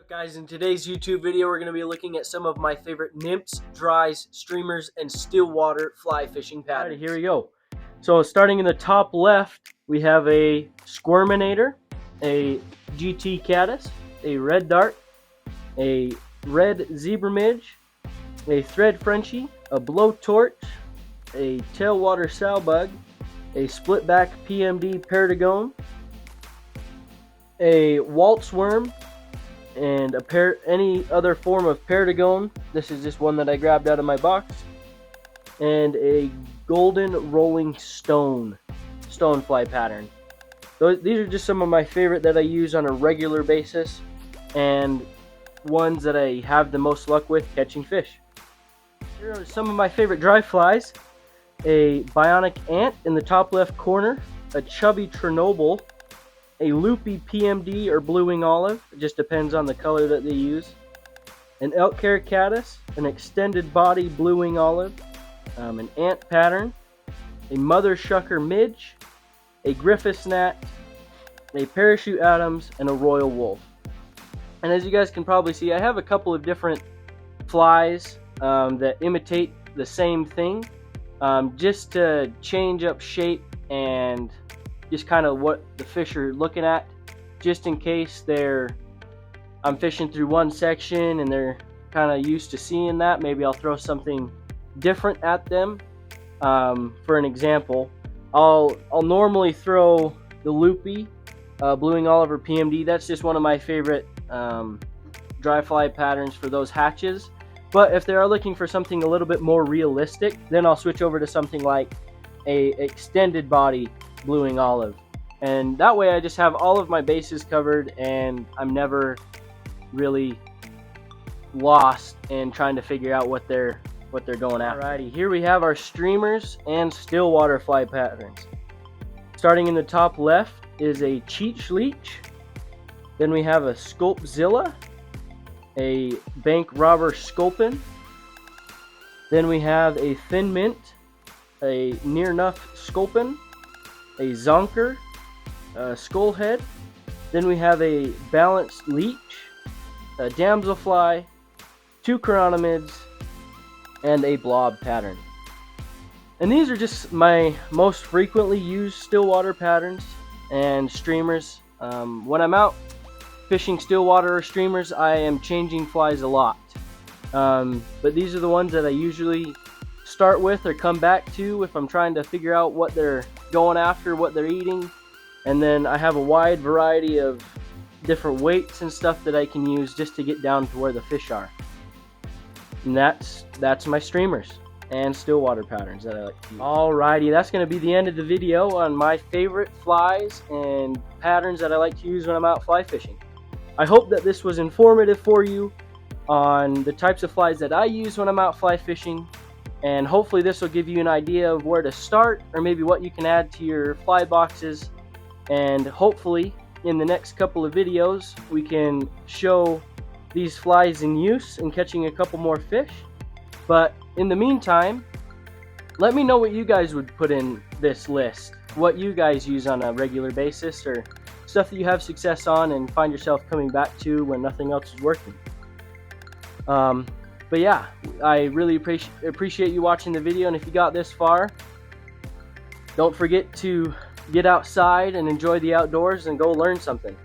Guys, in today's YouTube video we're going to be looking at some of my favorite nymphs, dries, streamers, and stillwater fly fishing patterns. Alright, here we go. So starting in the top left, we have a Squirminator, a GT Caddis, a red dart, a red zebra midge, a thread Frenchie, a blowtorch, a tailwater sowbug, a splitback PMD Perdigon, a Walt's worm, and any other form of Perdigon. This is just one that I grabbed out of my box. And a golden rolling stonefly pattern. These are just some of my favorite that I use on a regular basis, and ones that I have the most luck with catching fish. Here are some of my favorite dry flies. A Bionic Ant in the top left corner, a Chubby Chernobyl, a Loopy PMD or blue wing olive, it just depends on the color that they use, an elk hair caddis, an extended body blue wing olive, an ant pattern, a mother shucker midge, a Griffiths Gnat, a parachute Adams, and a royal Wulff. And as you guys can probably see, I have a couple of different flies that imitate the same thing, just to change up shape and just kind of what the fish are looking at, just in case I'm fishing through one section and they're kind of used to seeing that. Maybe I'll throw something different at them. For an example, I'll normally throw the Loopy blue wing olive or PMD. That's just one of my favorite dry fly patterns for those hatches. But if they are looking for something a little bit more realistic, then I'll switch over to something like a extended body blue wing olive, and that way I just have all of my bases covered and I'm never really lost in trying to figure out what they're going after. Alrighty, here we have our streamers and stillwater fly patterns. Starting in the top left is a Cheech Leech, then we have a Sculpzilla, a bank robber Sculpin, then we have a thin mint, a near nuff Sculpin, a Zonker Skullhead, then we have a balanced leech, a Damsel fly, two chironomids, and a blob pattern. And these are just my most frequently used stillwater patterns and streamers. When I'm out fishing stillwater or streamers, I am changing flies a lot, but these are the ones that I usually start with or come back to if I'm trying to figure out what they're going after, what they're eating. And then I have a wide variety of different weights and stuff that I can use just to get down to where the fish are. And that's my streamers and stillwater patterns that I like to use. Alrighty, that's going to be the end of the video on my favorite flies and patterns that I like to use when I'm out fly fishing. I hope that this was informative for you on the types of flies that I use when I'm out fly fishing. And hopefully this will give you an idea of where to start, or maybe what you can add to your fly boxes. And hopefully in the next couple of videos we can show these flies in use and catching a couple more fish. But in the meantime, let me know what you guys would put in this list, what you guys use on a regular basis, or stuff that you have success on and find yourself coming back to when nothing else is working. But yeah, I really appreciate you watching the video, and if you got this far, don't forget to get outside and enjoy the outdoors and go learn something.